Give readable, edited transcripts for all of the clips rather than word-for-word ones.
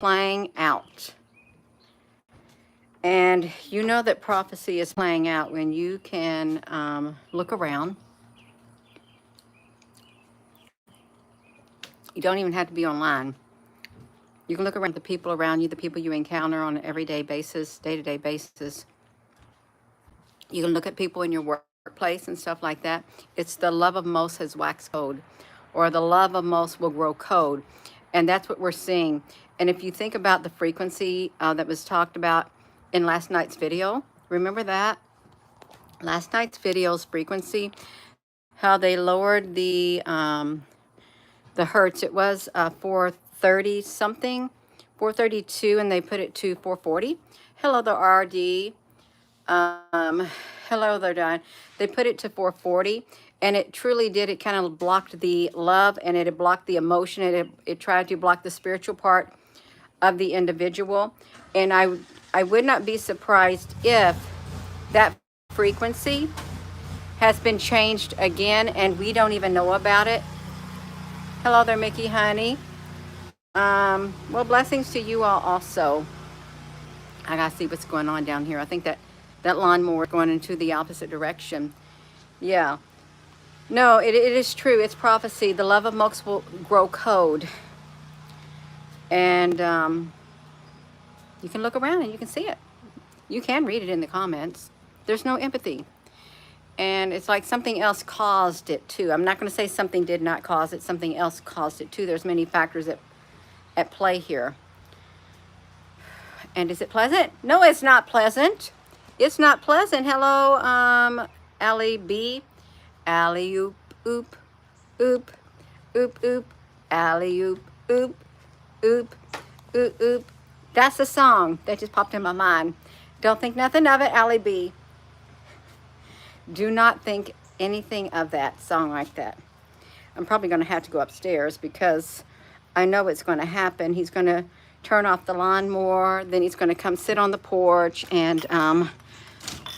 playing out. And you know that prophecy is playing out when you can look around. You don't even have to be online. You can look around the people around you, the people you encounter on an everyday basis, day-to-day basis. You can look at people in your workplace and stuff like that. It's the love of most has waxed cold, or the love of most will grow cold. And that's what we're seeing. And if you think about the frequency that was talked about in last night's video, remember that? Last night's video's frequency, how they lowered the hertz. It was 430 something, 432, and they put it to 440. Hello there, RD. Hello there, Don. They put it to 440, and it truly did. It kind of blocked the love, and it blocked the emotion. It tried to block the spiritual part of the individual. And I would not be surprised if that frequency has been changed again, and we don't even know about it. Hello there, Mickey, honey. Well, blessings to you all also. I gotta see what's going on down here. I think that lawnmower is going into the opposite direction. Yeah. No, it is true. It's prophecy. The love of most will grow cold. And you can look around and you can see it. You can read it in the comments. There's no empathy. And it's like something else caused it too. I'm not going to say something did not cause it. Something else caused it too. There's many factors at play here. And is it pleasant? No, it's not pleasant. It's not pleasant. Hello, Allie B. Alley oop, oop, oop, oop, oop. Alley oop, oop, oop, oop, oop. That's the song that just popped in my mind. Don't think nothing of it, Allie B. Do not think anything of that song like that. I'm probably going to have to go upstairs because I know it's going to happen. He's going to turn off the lawnmower, then he's going to come sit on the porch, and I'm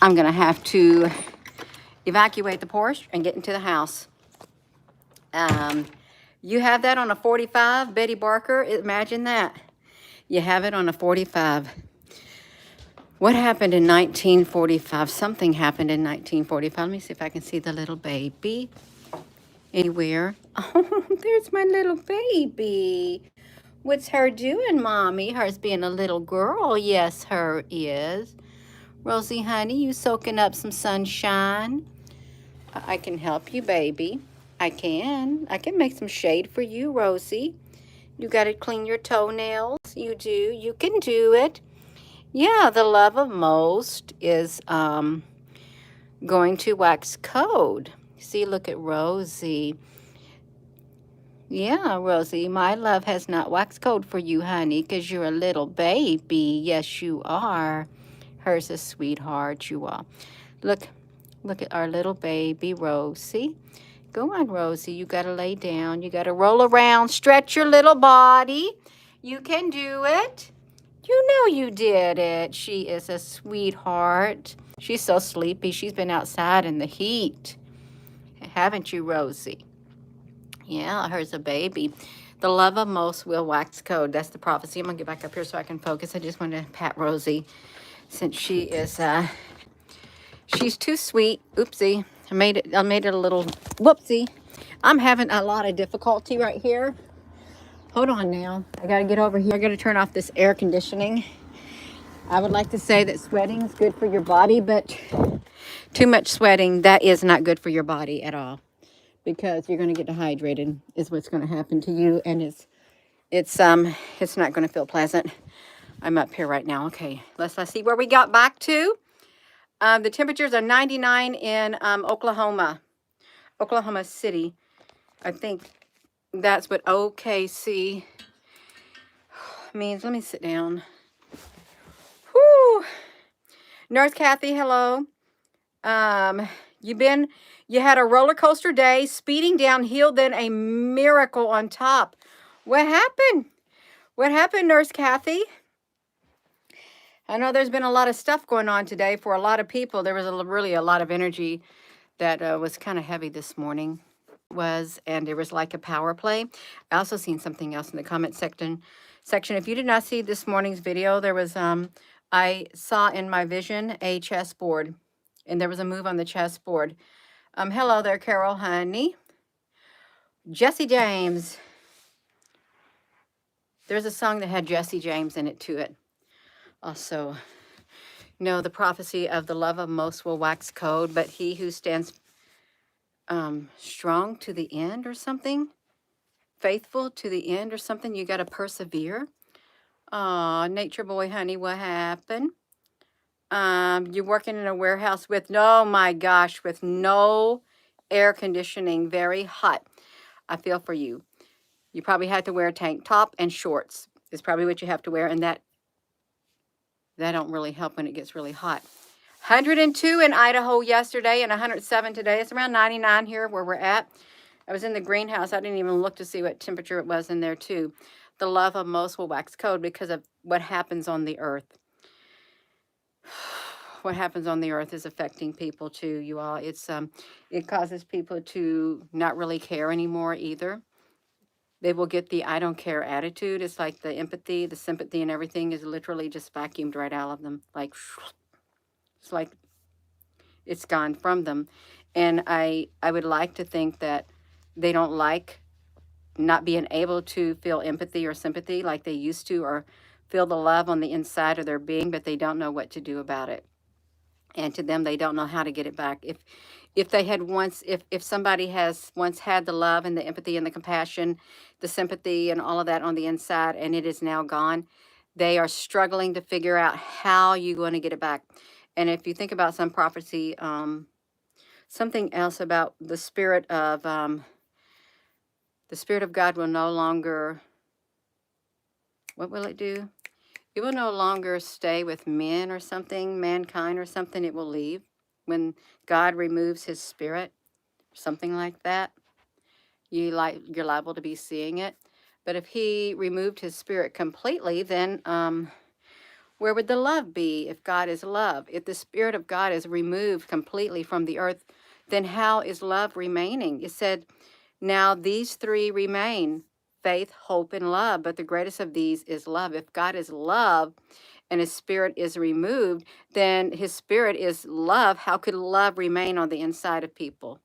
going to have to evacuate the porch and get into the house. You have that on a 45, Betty Barker. Imagine that. You have it on a 45. What happened in 1945? Something happened in 1945. Let me see if I can see the little baby anywhere. Oh, there's my little baby. What's her doing, Mommy? Her's being a little girl. Yes, her is. Rosie, honey, you soaking up some sunshine? I can help you, baby. I can make some shade for you, Rosie. You got to clean your toenails. You do. You can do it. Yeah, the love of most is going to wax cold. See, look at Rosie. Yeah, Rosie, my love has not waxed cold for you, honey, because you're a little baby. Yes, you are. Her's a sweetheart, you are. Look at our little baby, Rosie. Go on, Rosie. You got to lay down. You got to roll around. Stretch your little body. You can do it. You know you did it. She is a sweetheart. She's so sleepy. She's been outside in the heat. Haven't you, Rosie? Yeah, her's a baby. The love of most will wax cold. That's the prophecy. I'm going to get back up here so I can focus. I just want to pat Rosie since she is, she's too sweet. Oopsie. I made it a little, whoopsie. I'm having a lot of difficulty right here. Hold on now. I got to get over here. I got to turn off this air conditioning. I would like to say that sweating is good for your body, but too much sweating, that is not good for your body at all. Because you're going to get dehydrated is what's going to happen to you, and it's not going to feel pleasant. I'm up here right now. Okay, let's see where we got back to. The temperatures are 99 in Oklahoma City. I think that's what OKC means. Let me sit down. Whoo! Nurse Kathy, hello. You had a roller coaster day, speeding downhill, then a miracle on top. What happened? What happened, Nurse Kathy? I know there's been a lot of stuff going on today for a lot of people. There was really a lot of energy that was kind of heavy this morning. And there was like a power play. I also seen something else in the comment section section. If you did not see this morning's video, there was, I saw in my vision a chessboard, and there was a move on the chessboard. Hello there, Carol, honey. Jesse James. There's a song that had Jesse James in it to it. Also, the prophecy of the love of most will wax cold, but he who stands strong to the end or something, faithful to the end or something, you got to persevere. Aw, Nature Boy, honey, what happened? You're working in a warehouse with, oh my gosh, with no air conditioning, very hot. I feel for you. You probably had to wear a tank top and shorts is probably what you have to wear, and that don't really help when it gets really hot. 102 in Idaho yesterday and 107 today. It's around 99 here where we're at. I was in the greenhouse. I didn't even look to see what temperature it was in there too. The love of most will wax cold because of what happens on the earth. What happens on the earth is affecting people too, you all. It's it causes people to not really care anymore either. They will get the I don't care attitude. It's like the empathy, the sympathy, and everything is literally just vacuumed right out of them. Like, it's like it's gone from them. And I would like to think that they don't like not being able to feel empathy or sympathy like they used to, or feel the love on the inside of their being, but they don't know what to do about it. And to them, they don't know how to get it back. If they had once, if somebody has once had the love and the empathy and the compassion, the sympathy and all of that on the inside, and it is now gone, they are struggling to figure out how you're going to get it back. And if you think about some prophecy, something else about the spirit of God will no longer, what will it do? It will no longer stay with men or something, mankind or something. It will leave when God removes his spirit, something like that. You're liable to be seeing it. But if he removed his spirit completely, then where would the love be if God is love? If the spirit of God is removed completely from the earth, then how is love remaining? It said, now these three remain: faith, hope, and love. But the greatest of these is love. If God is love and his spirit is removed, then his spirit is love. How could love remain on the inside of people?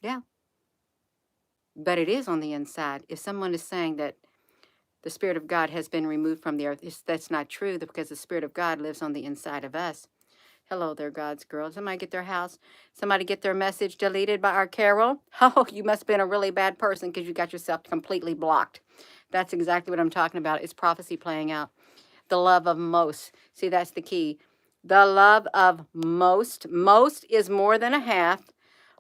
Yeah. But it is on the inside. If someone is saying that the Spirit of God has been removed from the earth, that's not true, because the Spirit of God lives on the inside of us. Hello there, God's girl. Somebody get their house, somebody get their message deleted by our Carol. Oh, you must have been a really bad person because you got yourself completely blocked. That's exactly what I'm talking about. It's prophecy playing out. The love of most. See, that's the key. The love of most. Most is more than a half.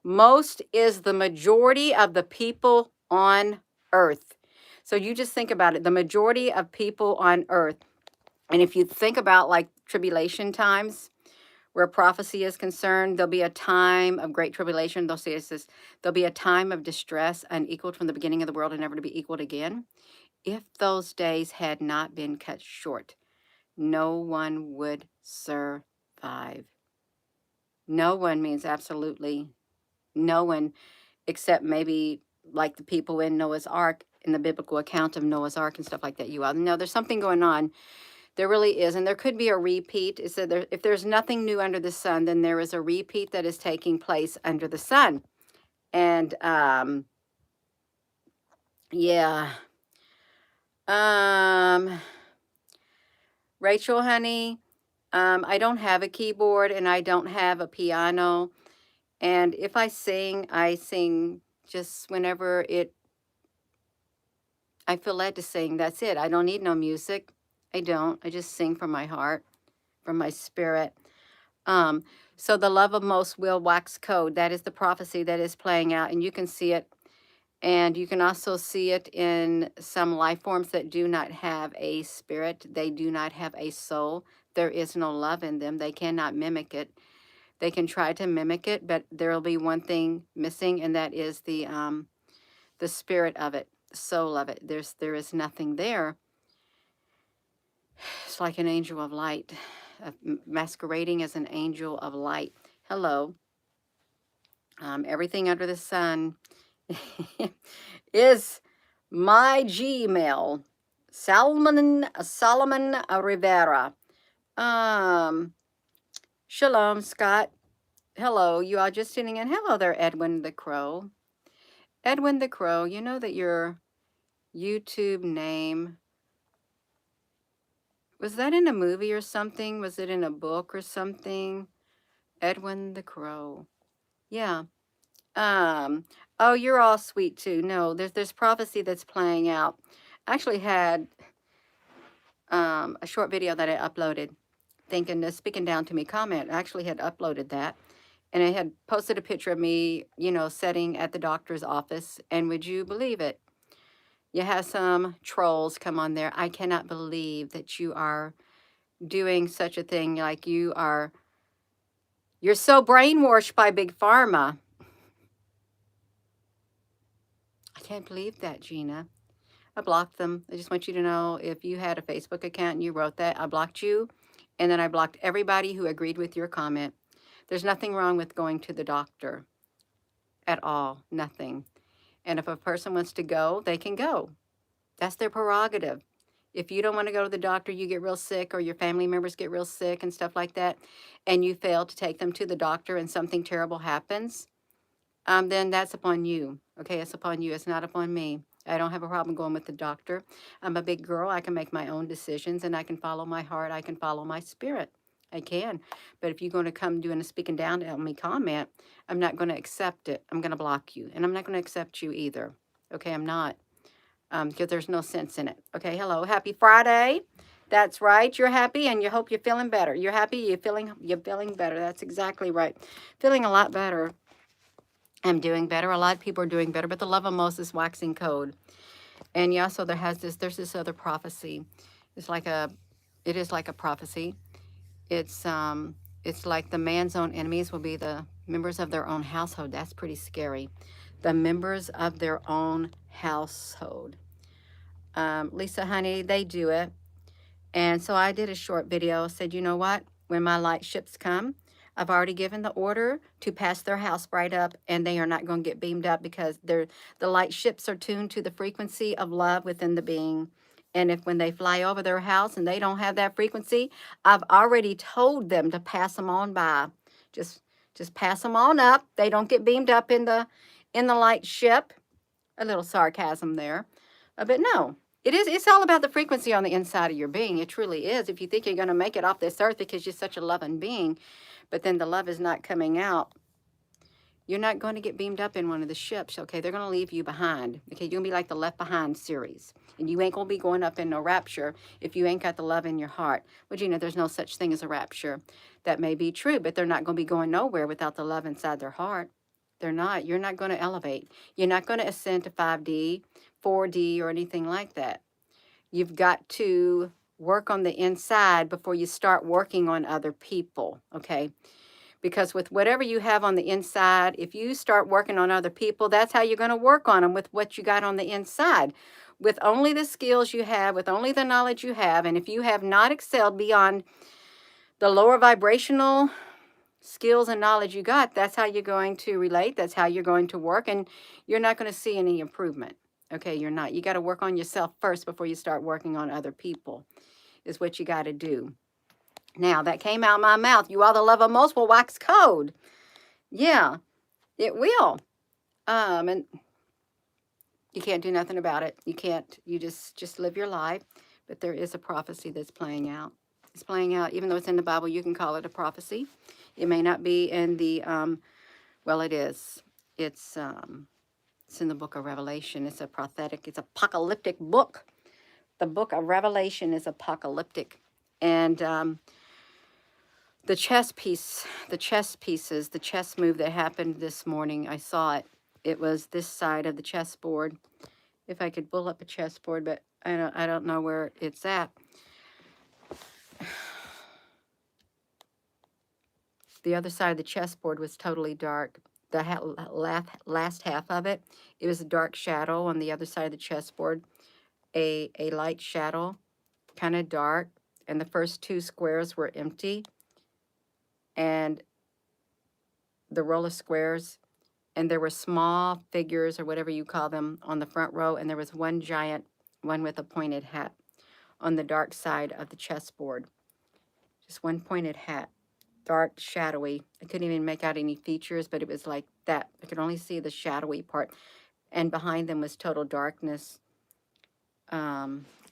Most is the majority of the people on earth. So you just think about it. The majority of people on earth. And if you think about like tribulation times, where prophecy is concerned, there'll be a time of great tribulation. They'll say this, there'll be a time of distress unequaled from the beginning of the world and never to be equaled again. If those days had not been cut short, no one would survive. No one means absolutely no one, except maybe like the people in Noah's Ark, in the biblical account of Noah's Ark and stuff like that. You all know there's something going on. There really is, and there could be a repeat. It said if there's nothing new under the sun, then there is a repeat that is taking place under the sun. And yeah. Rachel, honey, I don't have a keyboard and I don't have a piano. And if I sing just whenever I feel led to sing. That's it. I don't need no music. I don't. I just sing from my heart, from my spirit. So the love of most will wax cold. That is the prophecy that is playing out, and you can see it. And you can also see it in some life forms that do not have a spirit. They do not have a soul. There is no love in them. They cannot mimic it. They can try to mimic it, but there will be one thing missing, and that is the spirit of it, the soul of it. There is nothing there. It's like an angel of light, masquerading as an angel of light. Hello. Everything under the sun is my Gmail. Solomon Rivera. Shalom, Scott. Hello, you are just tuning in. Hello there, Edwin the Crow. Edwin the Crow, you know that your YouTube name, was that in a movie or something? Was it in a book or something? Edwin the Crow. Yeah. Oh, you're all sweet too. No, there's prophecy that's playing out. I actually had a short video that I uploaded, thinking the speaking down to me comment. I actually had uploaded that, and I had posted a picture of me, sitting at the doctor's office. And would you believe it? You have some trolls come on there. I cannot believe that you are doing such a thing. Like you're so brainwashed by Big Pharma. I can't believe that, Gina. I blocked them. I just want you to know, if you had a Facebook account and you wrote that, I blocked you. And then I blocked everybody who agreed with your comment. There's nothing wrong with going to the doctor at all. Nothing. And if a person wants to go, they can go. That's their prerogative. If you don't want to go to the doctor, you get real sick, or your family members get real sick and stuff like that, and you fail to take them to the doctor and something terrible happens, then that's upon you. Okay, it's upon you. It's not upon me. I don't have a problem going with the doctor. I'm a big girl. I can make my own decisions, and I can follow my heart. I can follow my spirit. I can. But if you're going to come doing a speaking down on me comment, I'm not going to accept it. I'm going to block you. And I'm not going to accept you either. Okay, I'm not. Because there's no sense in it. Okay, hello. Happy Friday. That's right. You're happy, and you hope you're feeling better. You're happy. You're feeling better. That's exactly right. Feeling a lot better. I'm doing better. A lot of people are doing better, but the love of most is waxing cold. And yeah, so there's this other prophecy. It is like a prophecy. It's like the man's own enemies will be the members of their own household. That's pretty scary. The members of their own household. Lisa, honey, they do it. And so I did a short video, said, you know what? When my light ships come, I've already given the order to pass their house right up, and they are not going to get beamed up, because the light ships are tuned to the frequency of love within the being. And if when they fly over their house and they don't have that frequency, I've already told them to pass them on by. Just pass them on up. They don't get beamed up in the light ship. A little sarcasm there. But no, it's all about the frequency on the inside of your being. It truly is. If you think you're going to make it off this earth because you're such a loving being, but then the love is not coming out, you're not going to get beamed up in one of the ships. Okay, they're going to leave you behind. Okay, you're going to be like the Left Behind series. And you ain't going to be going up in no rapture if you ain't got the love in your heart. Well, Gina, there's no such thing as a rapture. That may be true, but they're not going to be going nowhere without the love inside their heart. They're not. You're not going to elevate. You're not going to ascend to 5D, 4D, or anything like that. You've got to work on the inside before you start working on other people, okay? Because with whatever you have on the inside, if you start working on other people, that's how you're going to work on them, with what you got on the inside. With only the skills you have, with only the knowledge you have, and if you have not excelled beyond the lower vibrational skills and knowledge you got, that's how you're going to relate. That's how you're going to work, and you're not going to see any improvement. Okay, you're not. You got to work on yourself first before you start working on other people, is what you got to do. Now, that came out of my mouth. You are the love of most will wax code. Yeah, it will. And you can't do nothing about it. You can't. You just live your life. But there is a prophecy that's playing out. It's playing out, even though it's in the Bible. You can call it a prophecy. It may not be in the. Well, it is. It's in the book of Revelation. It's a prophetic. It's apocalyptic book. The book of Revelation is apocalyptic, and the chess pieces, the chess move that happened this morning, I saw it. It was this side of the chessboard. If I could pull up a chessboard, but I don't know where it's at. The other side of the chessboard was totally dark. The last half of it, it was a dark shadow on the other side of the chessboard, a light shadow, kind of dark, and the first two squares were empty. And the row of squares and there were small figures or whatever you call them on the front row, and there was one giant one with a pointed hat on the dark side of the chessboard. Just one pointed hat, dark, shadowy. I couldn't even make out any features, but it was like that. I could only see the shadowy part, and behind them was total darkness.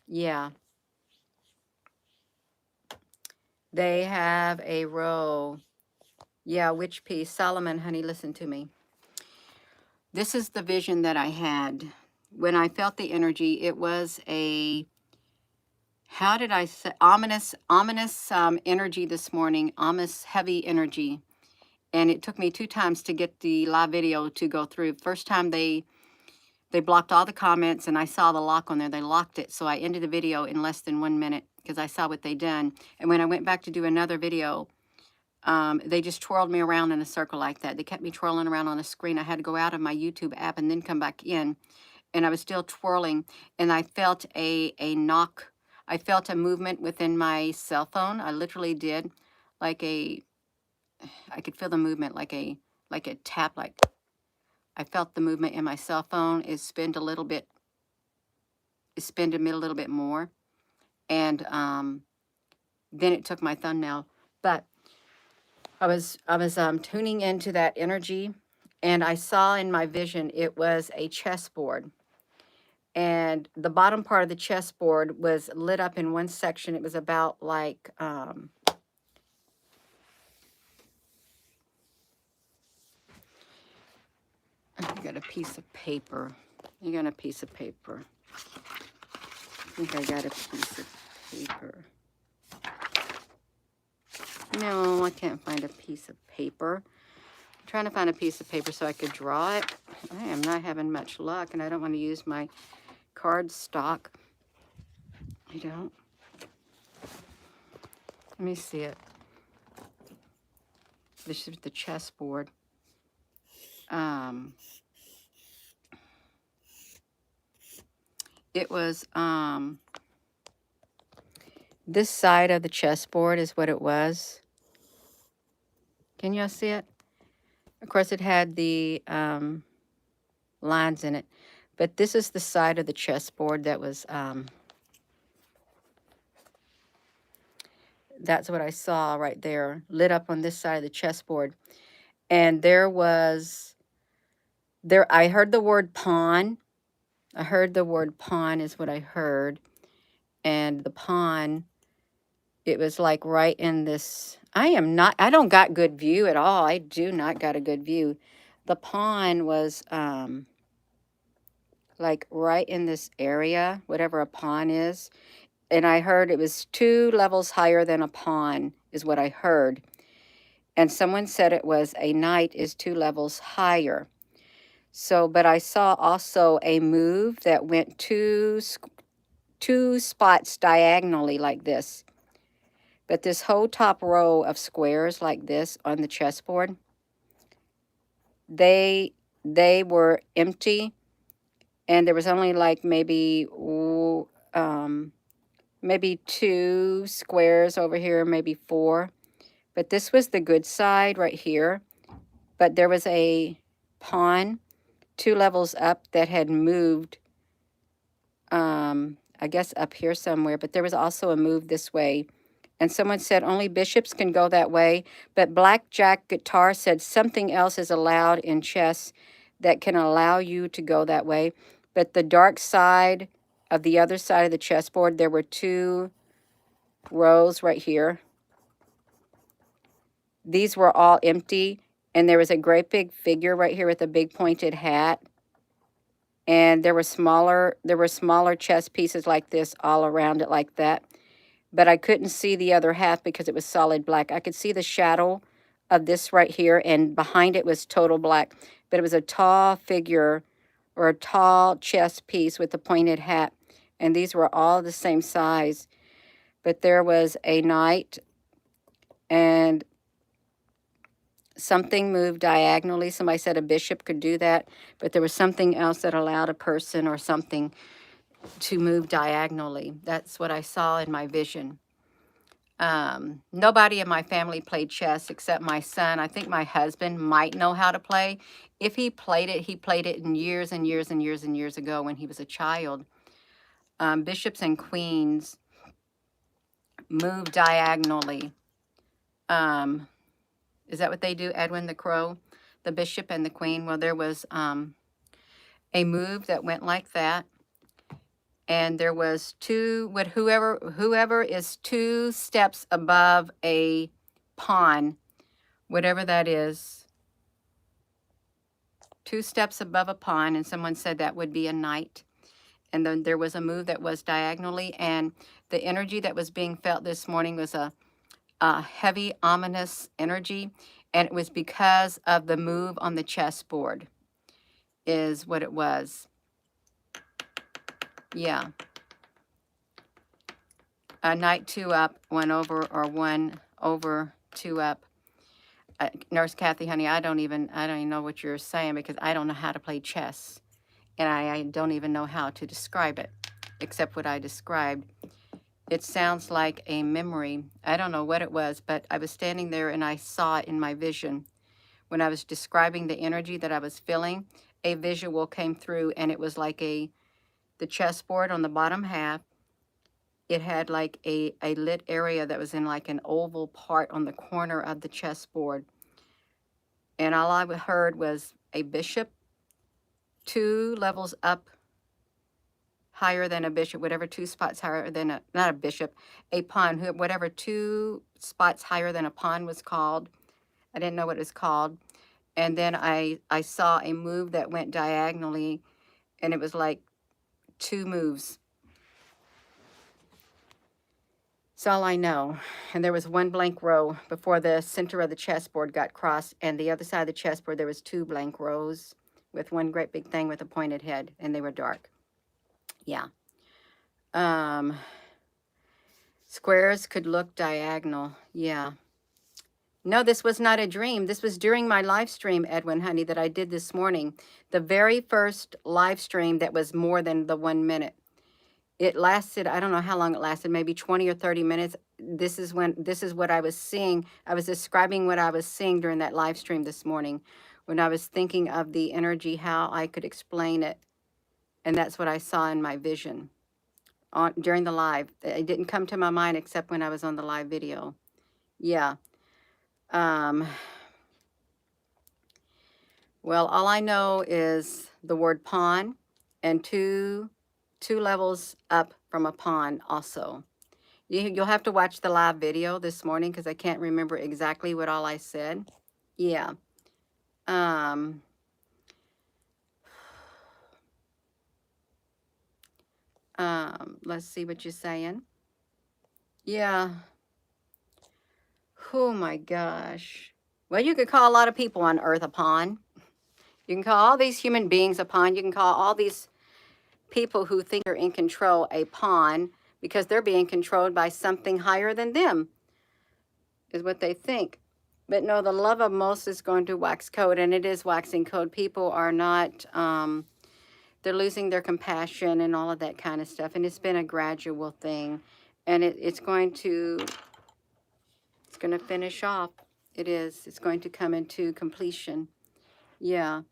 Yeah. They have a row. Yeah, which piece? Solomon, honey, listen to me. This is the vision that I had. When I felt the energy, it was a, how did I say, ominous energy this morning, ominous, heavy energy. And it took me 2 times to get the live video to go through. First time they blocked all the comments, and I saw the lock on there. They locked it, so I ended the video in less than 1 minute because I saw what they done. And when I went back to do another video, they just twirled me around in a circle like that. They kept me twirling around on a screen. I had to go out of my YouTube app and then come back in, and I was still twirling, and I felt a knock. I felt a movement within my cell phone. I literally did, like a, I could feel the movement like a tap, like I felt the movement in my cell phone. It spinned a little bit. It spinned a little bit more, and then it took my thumbnail. But I was tuning into that energy, and I saw in my vision it was a chessboard, and the bottom part of the chessboard was lit up in one section. It was about like I got a piece of paper. You got a piece of paper. I think I got a piece of paper. No, I can't find a piece of paper. I'm trying to find a piece of paper so I could draw it. I am not having much luck, and I don't want to use my card stock. I don't. Let me see it. This is the chessboard. It was this side of the chessboard is what it was. Can y'all see it? Of course, it had the lines in it, but this is the side of the chessboard that was. That's what I saw right there, lit up on this side of the chessboard, and there was there. I heard the word pawn. I heard the word pawn is what I heard, and the pawn. It was like right in this. I don't got good view at all. I do not got a good view. The pawn was like right in this area, whatever a pawn is. And I heard it was 2 levels higher than a pawn is what I heard. And someone said it was a knight is 2 levels higher. So, but I saw also a move that went two spots diagonally like this. But this whole top row of squares like this on the chessboard, they were empty, and there was only like maybe 2 squares over here, maybe 4. But this was the good side right here. But there was a pawn 2 levels up that had moved, I guess up here somewhere. But there was also a move this way. And someone said only bishops can go that way. But Blackjack Guitar said something else is allowed in chess that can allow you to go that way. But the dark side of the other side of the chessboard, there were 2 rows right here. These were all empty. And there was a great big figure right here with a big pointed hat. And there were smaller chess pieces like this all around it like that. But I couldn't see the other half because it was solid black. I could see the shadow of this right here, and behind it was total black. But it was a tall figure or a tall chess piece with a pointed hat. And these were all the same size. But there was a knight, and something moved diagonally. Somebody said a bishop could do that, but there was something else that allowed a person or something to move diagonally. That's what I saw in my vision. Nobody in my family played chess except my son. I think my husband might know how to play. If he played it in years and years and years and years ago when he was a child. Bishops and queens move diagonally. Is that what they do, Edwin the Crow? The bishop and the queen? Well, there was a move that went like that. And there was whoever is 2 steps above a pawn, whatever that is, 2 steps above a pawn, and someone said that would be a knight. And then there was a move that was diagonally, and the energy that was being felt this morning was a heavy, ominous energy, and it was because of the move on the chessboard is what it was. Yeah. A knight 2 up, 1 over, or 1 over, 2 up. Nurse Kathy, honey, I don't even know what you're saying because I don't know how to play chess. And I don't even know how to describe it, except what I described. It sounds like a memory. I don't know what it was, but I was standing there and I saw it in my vision. When I was describing the energy that I was feeling, a visual came through, and it was like the chessboard on the bottom half. It had like a lit area that was in like an oval part on the corner of the chessboard. And all I heard was a bishop, 2 levels up higher than a bishop, whatever 2 spots higher than not a bishop, a pawn, whatever 2 spots higher than a pawn was called. I didn't know what it was called. And then I saw a move that went diagonally, and it was like 2 moves. That's all I know. And there was 1 blank row before the center of the chessboard got crossed, and the other side of the chessboard there was 2 blank rows with 1 great big thing with a pointed head, and they were dark. Yeah. Squares could look diagonal. Yeah. No, this was not a dream. This was during my live stream, Edwin, honey, that I did this morning. The very first live stream that was more than the 1 minute. It lasted, I don't know how long it lasted, maybe 20 or 30 minutes. This is what I was seeing. I was describing what I was seeing during that live stream this morning when I was thinking of the energy, how I could explain it. And that's what I saw in my vision during the live. It didn't come to my mind except when I was on the live video. Yeah. Well, all I know is the word pawn and two levels up from a pawn also. You'll have to watch the live video this morning because I can't remember exactly what all I said. Yeah. Let's see what you're saying. Yeah. Oh my gosh. Well, you could call a lot of people on Earth a pawn. You can call all these human beings a pawn. You can call all these people who think they're in control a pawn because they're being controlled by something higher than them, is what they think. But no, the love of most is going to wax cold, and it is waxing cold. People are not, they're losing their compassion and all of that kind of stuff. And it's been a gradual thing. And it's going to finish off. It is. It's going to come into completion. Yeah.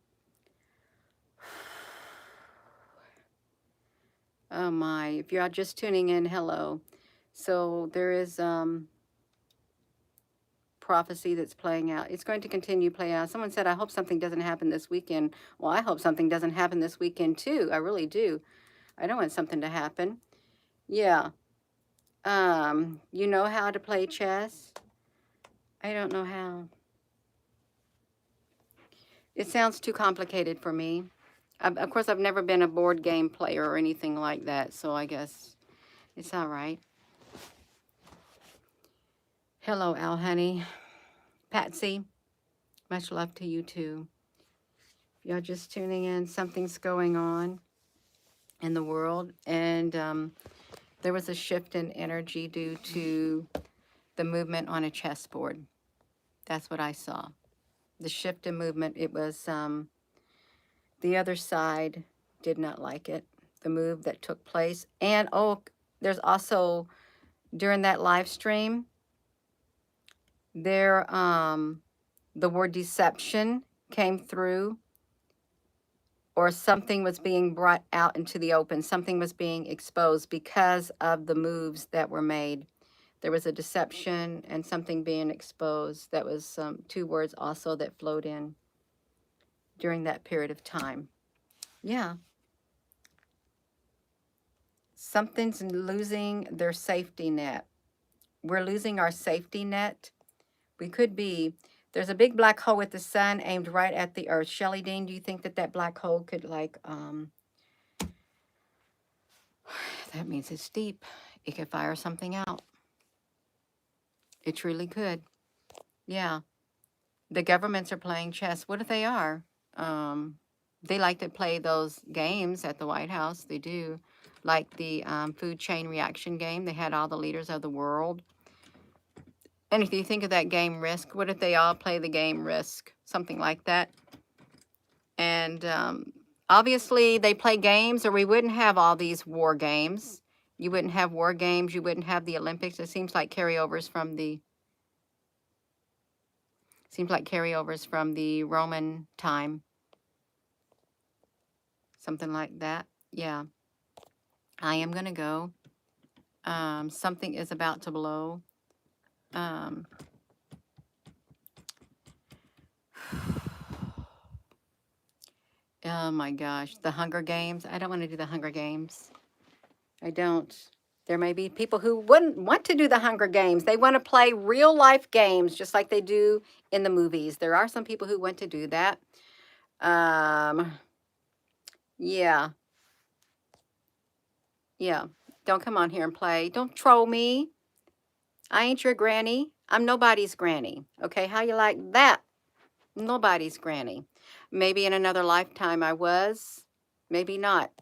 Oh my, if you're just tuning in, hello. So there is prophecy that's playing out. It's going to continue playing out. Someone said, I hope something doesn't happen this weekend. Well, I hope something doesn't happen this weekend too. I really do. I don't want something to happen. Yeah. You know how to play chess? I don't know how. It sounds too complicated for me. Of course, I've never been a board game player or anything like that, so I guess it's all right. Hello, Al Honey. Patsy, much love to you too. If you're just tuning in, something's going on in the world, and there was a shift in energy due to the movement on a chessboard. That's what I saw. The shift in movement, it was the other side did not like it, the move that took place. And oh, there's also, during that live stream, There, the word deception came through, or something was being brought out into the open. Something was being exposed because of the moves that were made. There was a deception and something being exposed. That was two words also that flowed in during that period of time. Yeah. Something's losing their safety net. We're losing our safety net. We could be. There's a big black hole with the sun aimed right at the earth. Shelley Dean, do you think that that black hole could, like, that means it's deep. It could fire something out. It truly could. Yeah. The governments are playing chess. What if they are? They like to play those games at the White House. They do. Like the food chain reaction game. They had all the leaders of the world. And if you think of that game Risk, what if they all play the game Risk? Something like that. And obviously they play games, or we wouldn't have all these war games. You wouldn't have war games. You wouldn't have the Olympics. It seems like carryovers from the Roman time. Something like that. Yeah. I am going to go. Something is about to blow. Oh my gosh. The Hunger Games. I don't want to do the Hunger Games. I don't. There may be people who wouldn't want to do the Hunger Games. They want to play real life games just like they do in the movies. There are some people who want to do that. Yeah. Yeah. Don't come on here and play. Don't troll me. I ain't your granny. I'm nobody's granny. Okay, how you like that? Nobody's granny. Maybe in another lifetime I was. Maybe not.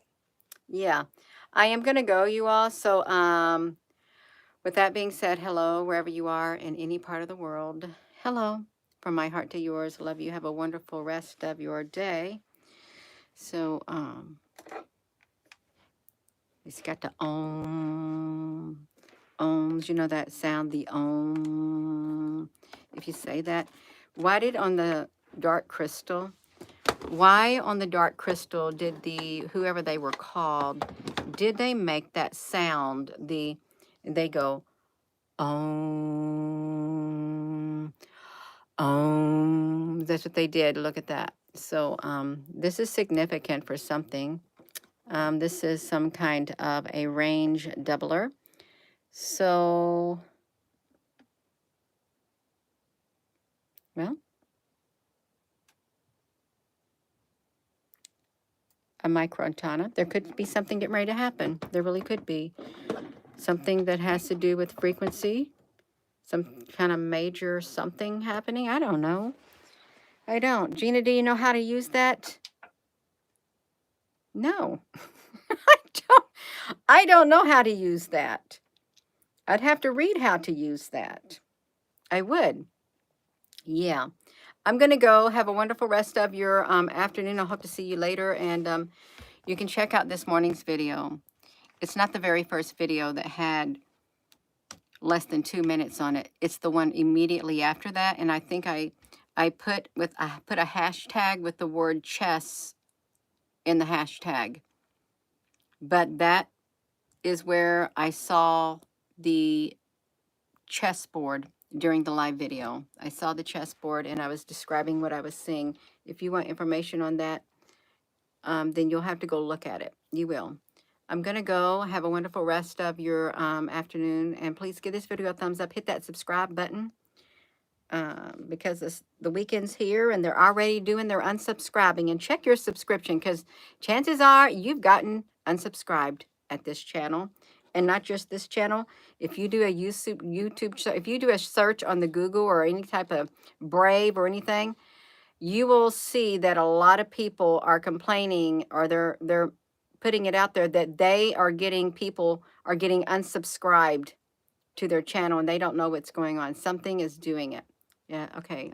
Yeah. I am going to go, you all. So, with that being said, hello, wherever you are in any part of the world. Hello. From my heart to yours. Love you. Have a wonderful rest of your day. So, it's got the ohms. You know that sound, the om. If you say that. Why did on the dark crystal, why on the dark crystal did whoever they were called, did they make that sound? They go, om, om. That's what they did. Look at that. So this is significant for something. This is some kind of a range doubler. So, well, a microantenna. There could be something getting ready to happen. There really could be. Something that has to do with frequency. Some kind of major something happening. I don't know. I don't. Gina, do you know how to use that? No. I don't know how to use that. I'd have to read how to use that. I would. Yeah. I'm going to go. Have a wonderful rest of your afternoon. I hope to see you later. And you can check out this morning's video. It's not the very first video that had less than 2 minutes on it. It's the one immediately after that. And I think I put a hashtag with the word chess in the hashtag. But that is where I saw the chessboard during the live video. I saw the chessboard and I was describing what I was seeing. If you want information on that, then you'll have to go look at it. You will. I'm going to go. Have a wonderful rest of your afternoon. And please give this video a thumbs up. Hit that subscribe button. Because the weekend's here and they're already doing their unsubscribing. And check your subscription, because chances are you've gotten unsubscribed at this channel. And not just this channel. If you do a YouTube, if you do a search on the Google or any type of Brave or anything, you will see that a lot of people are complaining, or they're putting it out there that people are getting unsubscribed to their channel and they don't know what's going on. Something is doing it. Yeah, okay.